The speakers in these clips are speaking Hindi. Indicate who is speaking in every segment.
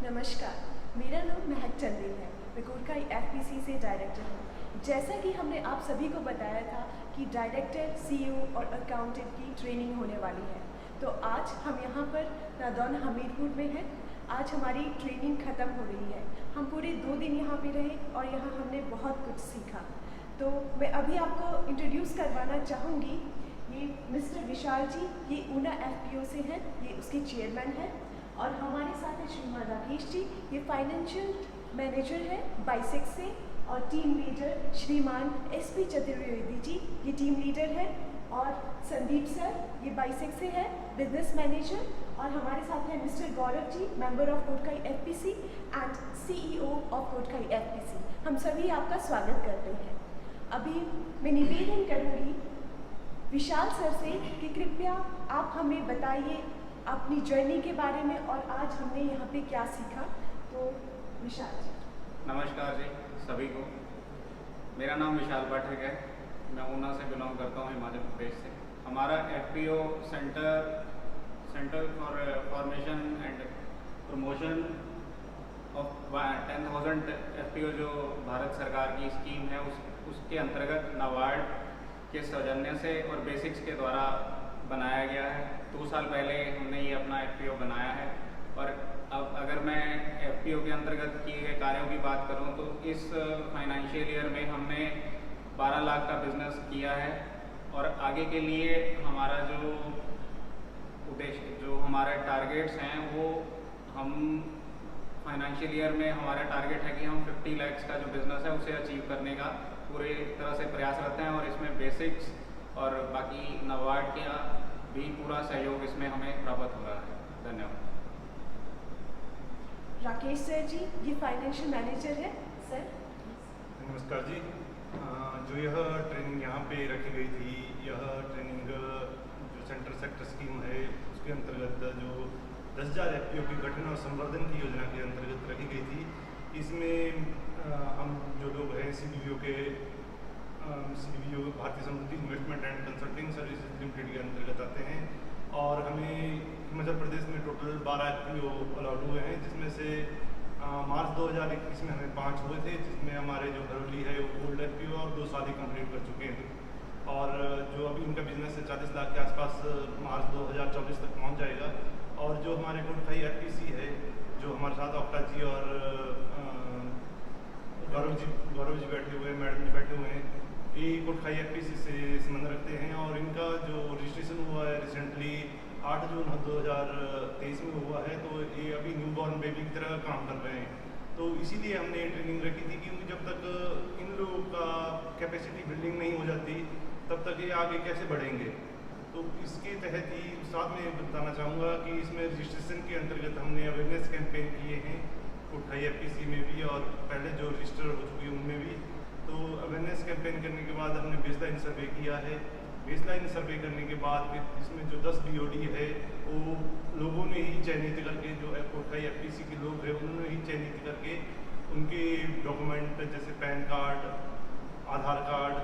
Speaker 1: नमस्कार, मेरा नाम महक चंदेल है। मैं कोटखाई एफपीसी से डायरेक्टर हूँ। जैसा कि हमने आप सभी को बताया था कि डायरेक्टर, सीईओ और अकाउंटेंट की ट्रेनिंग होने वाली है, तो आज हम यहाँ पर नादौन हमीरपुर में हैं। आज हमारी ट्रेनिंग ख़त्म हो रही है। हम पूरे 2 दिन यहाँ पे रहे और यहाँ हमने बहुत कुछ सीखा। तो मैं अभी आपको इंट्रोड्यूस करवाना चाहूँगी। ये मिस्टर विशाल जी, ये ऊना एफपीओ से हैं, ये उसके चेयरमैन हैं। और हमारे साथ है श्रीमान राकेश जी, ये फाइनेंशियल मैनेजर है बाइसेक्स से। और टीम लीडर श्रीमान एसपी चतुर्वेदी जी, ये टीम लीडर है। और संदीप सर, ये बाइसेक्स से है, बिजनेस मैनेजर। और हमारे साथ है mister Gaurav ji, member of Kotkhai FPC and CEO of Kotkhai FPC. हम सभी आपका स्वागत करते हैं। अभी मैं निवेदन करूँगी विशाल सर से कि कृपया आप हमें बताइए अपनी जर्नी के बारे में और आज हमने यहाँ पे क्या सीखा। तो विशाल जी।
Speaker 2: नमस्कार जी सभी को। मेरा नाम विशाल पाठक है। मैं ऊना से बिलोंग करता हूँ, हिमाचल प्रदेश से। हमारा FPO centre for formation and promotion of 10,000 FPO जो भारत सरकार की स्कीम है उसके अंतर्गत नाबार्ड के सौजन्य से और बेसिक्स के द्वारा बनाया गया है। 2 साल पहले हमने ये अपना एफपीओ बनाया है। और अब अगर मैं एफपीओ के अंतर्गत किए गए कार्यों की बात करूं तो इस फाइनेंशियल ईयर में हमने 12 लाख का बिजनेस किया है। और आगे के लिए हमारा जो उद्देश्य, जो हमारे टारगेट्स हैं, वो हम फाइनेंशियल ईयर में हमारा टारगेट है कि हम 50 लाख का जो बिज़नेस है उसे अचीव करने का पूरी तरह से प्रयासरत हैं। और इसमें बेसिक्स और बाकी नाबार्ड का भी पूरा सहयोग इसमें हमें प्राप्त हो रहा है। धन्यवाद।
Speaker 1: राकेश सर जी, ये फाइनेंशियल मैनेजर है सर।
Speaker 3: नमस्कार जी। जो यह ट्रेनिंग यहाँ पे रखी गई थी, यह ट्रेनिंग जो सेंटर सेक्टर स्कीम है उसके अंतर्गत जो 10,000 एफपीओ की गठन और संवर्धन की योजना के अंतर्गत रखी गई थी। इसमें हम जो लोग हैं सीडीवीओ भारतीय समुद्री investment and consulting services limited के अंतर्गत आते हैं। और हमें हिमाचल प्रदेश में टोटल 12 एफपीओ अलाउड हुए हैं, जिसमें से मार्च 2021 में हमें 5 हुए थे, जिसमें हमारे जो घरोली है वो गोल्ड एफपीओ और 2 साल ही कंप्लीट कर चुके हैं। और जो अभी इनका बिजनेस है 40 लाख के आसपास मार्च 2024 तक पहुँच जाएगा। और जो हमारे कोटखाई एफपीसी है, जो हमारे साथ ऑक्टा जी और गौरव जी बैठे हुए हैं, मैडम जी बैठे हुए हैं, ये कोटखाई एफपीसी से संबंध रखते हैं। और इनका जो रजिस्ट्रेशन हुआ है रिसेंटली 8 जून 2023 में हुआ है, तो ये अभी न्यू बॉर्न बेबी की तरह काम कर रहे हैं। तो इसीलिए हमने ट्रेनिंग रखी थी, क्योंकि जब तक इन लोगों का कैपेसिटी बिल्डिंग नहीं हो जाती तब तक ये आगे कैसे बढ़ेंगे। तो इसके तहत ही साथ में बताना चाहूँगा कि इसमें रजिस्ट्रेशन के अंतर्गत हमने अवेयरनेस कैंपेन किए हैं कोटखाई एफपीसी में भी और पहले जो रजिस्टर हो चुकी है उनमें भी। तो अवेयरनेस कैंपेन करने के बाद हमने बेसलाइन सर्वे किया है। बेसलाइन सर्वे करने के बाद फिर इसमें जो 10 बीओडी है वो लोगों ने ही चयनित करके, जो कोटखाई एफपीसी के लोग हैं उन्होंने ही चयनित करके उनके डॉक्यूमेंट जैसे पैन कार्ड, आधार कार्ड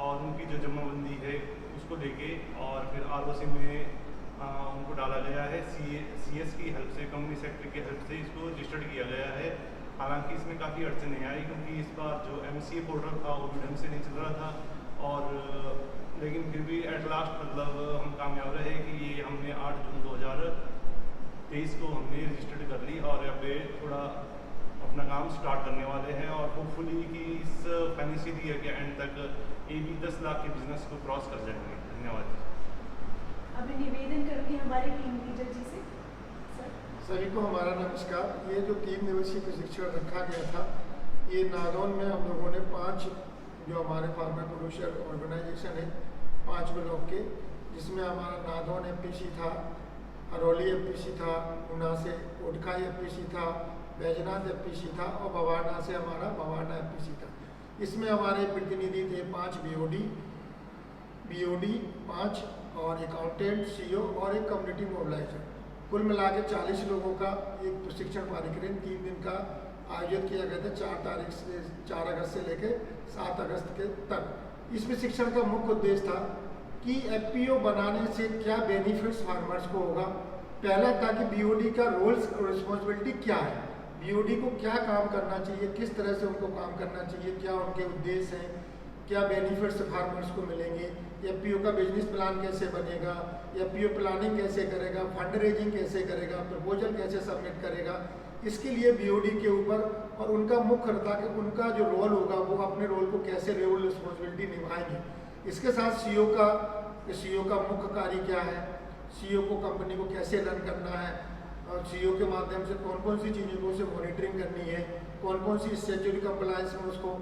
Speaker 3: और उनकी जो जमाबंदी है उसको लेके और फिर आरओसी में उनको डाला गया है। सीएस की हेल्प से, कंपनी सेक्रेटरी की हेल्प से इसको रजिस्टर्ड किया गया है। हालांकि इसमें काफ़ी अड़चनें आई, क्योंकि इस बार जो एमसीए पोर्टल था वो भी ढंग से नहीं चल रहा था। और लेकिन फिर भी एट लास्ट मतलब हम कामयाब रहे कि ये हमने 8 जून 2023 को हमने रजिस्टर्ड कर ली और अब थोड़ा अपना काम स्टार्ट करने वाले हैं। और होपफुली कि इस फाइनेंशियल ईयर के एंड तक ये भी 10 लाख के बिजनेस को क्रॉस कर जाएंगे। धन्यवाद।
Speaker 1: अभी निवेदन करूँगी हमारे टीम लीडर जी से।
Speaker 4: सभी को हमारा नमस्कार। ये जो 3 दिवसीय प्रशिक्षण रखा गया था, ये नादौन में हम लोगों ने 5 जो हमारे फार्मर प्रोड्यूसर ऑर्गेनाइजेशन है 5 ब्लॉक के, जिसमें हमारा नादौन एफपीसी था, हरौली एफपीसी था, ऊना से कोटखाई एफपीसी था, बैजनाथ एफपीसी था और बवाना से हमारा बवाना एफपीसी था। इसमें हमारे प्रतिनिधि थे 5 बीओडी 5 और अकाउंटेंट, सीईओ और एक कम्युनिटी मोबिलाइजर। कुल मिला के 40 लोगों का एक प्रशिक्षण कार्यक्रम 3 दिन का आयोजित किया गया था, 4 अगस्त से लेकर 7 अगस्त के तक। इस प्रशिक्षण का मुख्य उद्देश्य था कि एफपीओ बनाने से क्या बेनिफिट्स फार्मर्स को होगा। पहला था कि बीओडी का रोल्स और रिस्पॉन्सिबिलिटी क्या है, बीओडी को क्या काम करना चाहिए, किस तरह से उनको काम करना चाहिए, क्या उनके उद्देश्य हैं, क्या बेनिफिट्स फार्मर्स को मिलेंगे, एफपीओ का बिजनेस प्लान कैसे बनेगा, एफपीओ प्लानिंग कैसे करेगा, फंड रेजिंग कैसे करेगा, प्रपोजल कैसे सबमिट करेगा। इसके लिए बीओडी के ऊपर और उनका मुख्य ताकि उनका जो रोल होगा वो अपने रोल को कैसे रोल रिस्पॉन्सिबिलिटी निभाएंगे। इसके साथ सीईओ का मुख्य कार्य क्या है, सीईओ को कंपनी को कैसे रन करना है, और सीईओ के माध्यम से कौन कौन सी चीज़ों को उसे मॉनिटरिंग करनी है, कौन कौन सी स्टैट्यूटरी कंप्लायंस में उसको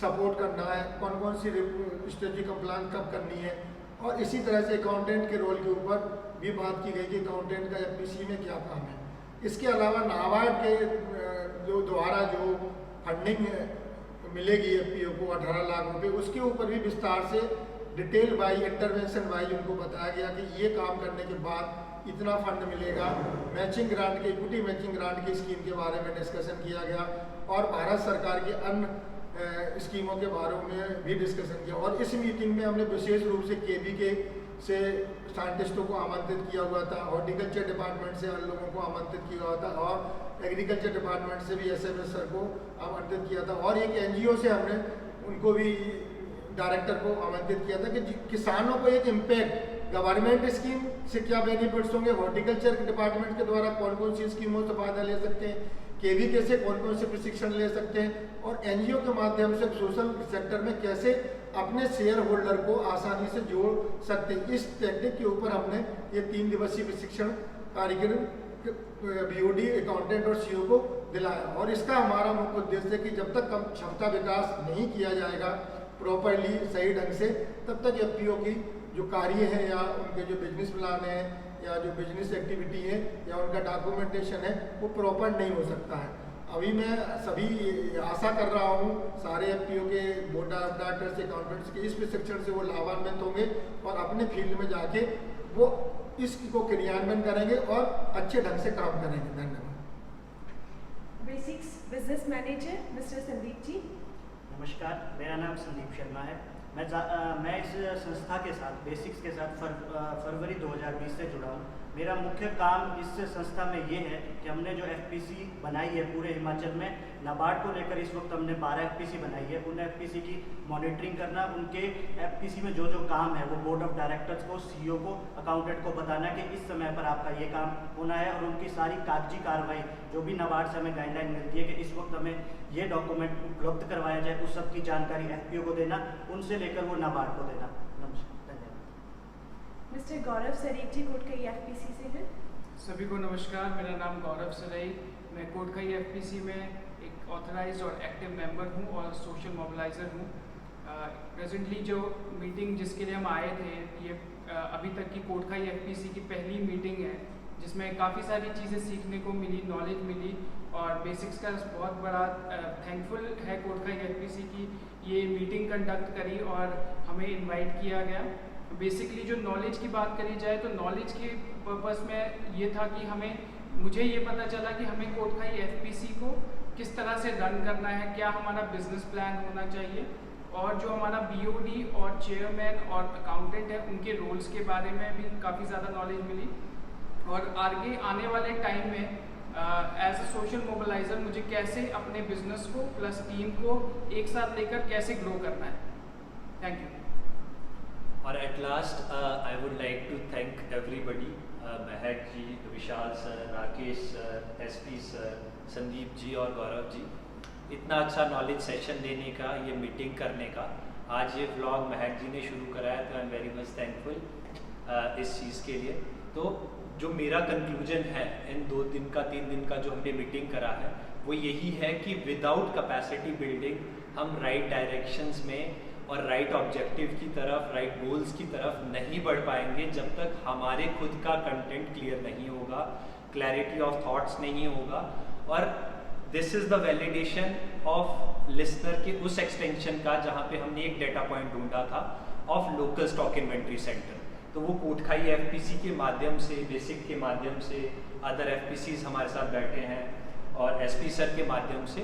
Speaker 4: सपोर्ट करना है, कौन कौन सी स्टैट्यूटरी कंप्लायंस कब करनी है। और इसी तरह से अकाउंटेंट के रोल के ऊपर भी बात की गई कि अकाउंटेंट का एफपीसी में क्या काम है। इसके अलावा नाबार्ड के द्वारा जो फंडिंग मिलेगी एफपीओ को 18 लाख रुपए, उसके ऊपर भी विस्तार से डिटेल वाइज इंटरवेंशन वाइज उनको बताया गया कि ये काम करने के बाद इतना फंड मिलेगा। मैचिंग ग्रांट के इक्विटी मैचिंग ग्रांट की स्कीम के बारे में डिस्कशन किया गया और भारत सरकार के अन्य स्कीमों के बारे में भी डिस्कशन किया। और इस मीटिंग में हमने विशेष रूप से केवीके से साइंटिस्टों को आमंत्रित किया हुआ था, हॉर्टिकल्चर डिपार्टमेंट से लोगों को आमंत्रित किया हुआ था और एग्रीकल्चर डिपार्टमेंट से भी एसएमएस सर को आमंत्रित किया था। और एक एनजीओ से हमने उनको भी डायरेक्टर को आमंत्रित किया था कि किसानों को एक इम्पैक्ट गवर्नमेंट स्कीम से क्या बेनिफिट्स होंगे, हॉर्टिकल्चर डिपार्टमेंट के द्वारा कौन कौन सी स्कीमों से फायदा ले सकते हैं, केवीके से कौन कौन से प्रशिक्षण ले सकते हैं और एनजीओ के माध्यम से सोशल सेक्टर में कैसे अपने शेयर होल्डर को आसानी से जोड़ सकते हैं। इस टेक्निक के ऊपर हमने ये 3 दिवसीय प्रशिक्षण कार्यक्रम बीओडी अकाउंटेंट और सीईओ को दिलाया। और इसका हमारा मुख्य उद्देश्य है कि जब तक क्षमता विकास नहीं किया जाएगा प्रॉपरली सही ढंग से, तब तक एफपीओ की जो कार्य है या उनके जो बिजनेस प्लान है या जो बिजनेस एक्टिविटी है या उनका डॉक्यूमेंटेशन है वो प्रॉपर नहीं हो सकता है। अभी मैं सभी आशा कर रहा हूँ सारे एफपीओ के बोर्ड ऑफ डायरेक्टर्स अकाउंटेंट्स के इस प्रशिक्षण से वो लाभान्वित होंगे और अपने फील्ड में जाके वो इसको क्रियान्वयन करेंगे और अच्छे ढंग से काम करेंगे। धन्यवाद।
Speaker 1: Basics business manager mister Sandeep ji.
Speaker 5: नमस्कार, मेरा नाम संदीप शर्मा है। मैं इस संस्था के साथ बेसिक्स के साथ फरवरी 2020 से जुड़ा हूँ। मेरा मुख्य काम इस संस्था में ये है कि हमने जो एफपीसी बनाई है पूरे हिमाचल में, नाबार्ड को लेकर इस वक्त हमने 12 एफपीसी बनाई है। उन एफपीसी की मॉनिटरिंग करना, उनके एफपीसी में जो जो काम है वो बोर्ड ऑफ डायरेक्टर्स को, सीईओ को, अकाउंटेंट को बताना कि इस समय पर आपका ये काम होना है और उनकी सारी कागजी कार्रवाई जो भी नाबार्ड से हमें गाइडलाइन मिलती है कि इस वक्त हमें ये डॉक्यूमेंट उपलब्ध करवाया जाए, उस सब की जानकारी एफपीओ को देना, उनसे लेकर वो नाबार्ड को देना। नमस्कार, धन्यवाद।
Speaker 1: मिस्टर गौरव सरीख जी कोटकई एफपीसी से हैं।
Speaker 6: सभी को नमस्कार, मेरा नाम गौरव सरीख, मैं कोटकई एफपीसी में एक ऑथराइज्ड और एक्टिव मेंबर हूं और सोशल मोबिलाइज़र हूं। प्रेजेंटली जो मीटिंग जिसके लिए हम आए थे, ये अभी तक की कोटकई एफपीसी की पहली मीटिंग है जिसमें काफ़ी सारी चीज़ें सीखने को मिली, नॉलेज मिली और बेसिक्स का बहुत बड़ा थैंकफुल है कोटकई एफपीसी की ये मीटिंग कंडक्ट करी और हमें इनवाइट किया गया। बेसिकली जो नॉलेज की बात करी जाए तो नॉलेज के पर्पस में ये था कि मुझे ये पता चला कि हमें कोटकई एफपीसी को किस तरह से रन करना है, क्या हमारा बिजनेस प्लान होना चाहिए और जो हमारा बीओडी और चेयरमैन और अकाउंटेंट है उनके रोल्स के बारे में भी काफ़ी ज़्यादा नॉलेज मिली। और आगे आने वाले टाइम में एज अ सोशल मोबिलाइज़र मुझे कैसे अपने बिजनेस को प्लस टीम को एक साथ लेकर कैसे ग्रो करना है। Thank you.
Speaker 7: और at last I would like to thank everybody, Mahak ji, Vishal sir, Rakesh sir, SP sir, Sandeep ji और गौरव जी, इतना अच्छा नॉलेज सेशन देने का, ये मीटिंग करने का। आज ये व्लॉग महक जी ने शुरू कराया तो I am very much thankful इस चीज़ के लिए। तो जो मेरा कंक्लूजन है इन 2 दिन का 3 दिन का जो हमने मीटिंग करा है वो यही है कि विदाउट कैपेसिटी बिल्डिंग हम राइट डायरेक्शंस में और राइट ऑब्जेक्टिव की तरफ, राइट गोल्स की तरफ नहीं बढ़ पाएंगे जब तक हमारे खुद का कंटेंट क्लियर नहीं होगा, क्लैरिटी ऑफ थॉट्स नहीं होगा। और this is the validation of listener के उस एक्सटेंशन का जहाँ पे हमने एक डेटा पॉइंट ढूंढा था of local stock inventory centre. तो वो कोटखाई एफपीसी के माध्यम से, बेसिक के माध्यम से, अदर एफपीसीज हमारे साथ बैठे हैं और एसपी सर के माध्यम से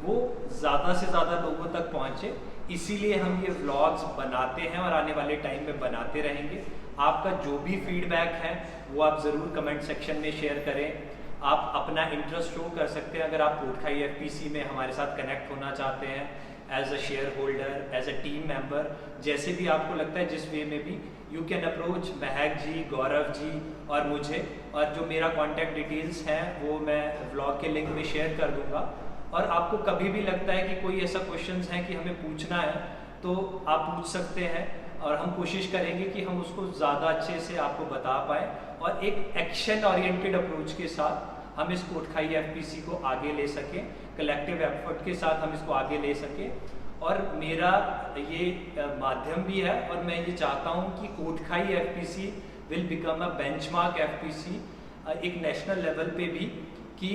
Speaker 7: वो ज़्यादा से ज़्यादा लोगों तक पहुँचे। इसीलिए हम ये व्लॉग्स बनाते हैं और आने वाले टाइम में बनाते रहेंगे। आपका जो भी फीडबैक है वो आप ज़रूर कमेंट सेक्शन में शेयर करें। आप अपना इंटरेस्ट शो कर सकते हैं। अगर आप कोटखाई एफपीसी में हमारे साथ कनेक्ट होना चाहते हैं as a shareholder, as a team member, जैसे भी आपको लगता है जिस वे में भी, यू कैन अप्रोच महक जी, गौरव जी और मुझे। और जो मेरा कॉन्टैक्ट डिटेल्स हैं वो मैं व्लॉग के लिंक में शेयर कर दूंगा। और आपको कभी भी लगता है कि कोई ऐसा क्वेश्चंस है कि हमें पूछना है तो आप पूछ सकते हैं, और हम कोशिश करेंगे कि हम उसको ज़्यादा अच्छे से आपको बता पाएँ और एक एक्शन ओरिएंटेड अप्रोच के साथ हम इस कोटखाई एफपीसी को आगे ले सकें, कलेक्टिव एफर्ट के साथ हम इसको आगे ले सकें। और मेरा ये माध्यम भी है और मैं ये चाहता हूँ कि Kotkhai FPC will become a benchmark FPC एक नेशनल लेवल पे भी, कि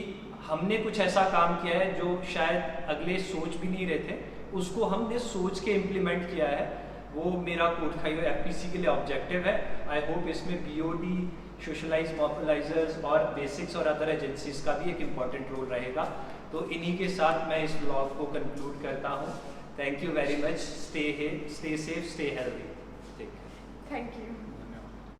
Speaker 7: हमने कुछ ऐसा काम किया है जो शायद अगले सोच भी नहीं रहे थे, उसको हमने सोच के इम्प्लीमेंट किया है। वो मेरा कोटखाई एफपीसी के लिए ऑब्जेक्टिव है। आई होप इसमें बीओडी, सोशलाइज मोबिलाइजर्स और बेसिक्स और अदर एजेंसीज का भी एक इम्पॉर्टेंट रोल रहेगा। तो इन्हीं के साथ मैं इस ब्लॉग को कंक्लूड करता हूँ। Thank you very much. Stay safe, stay healthy.
Speaker 1: Thank you.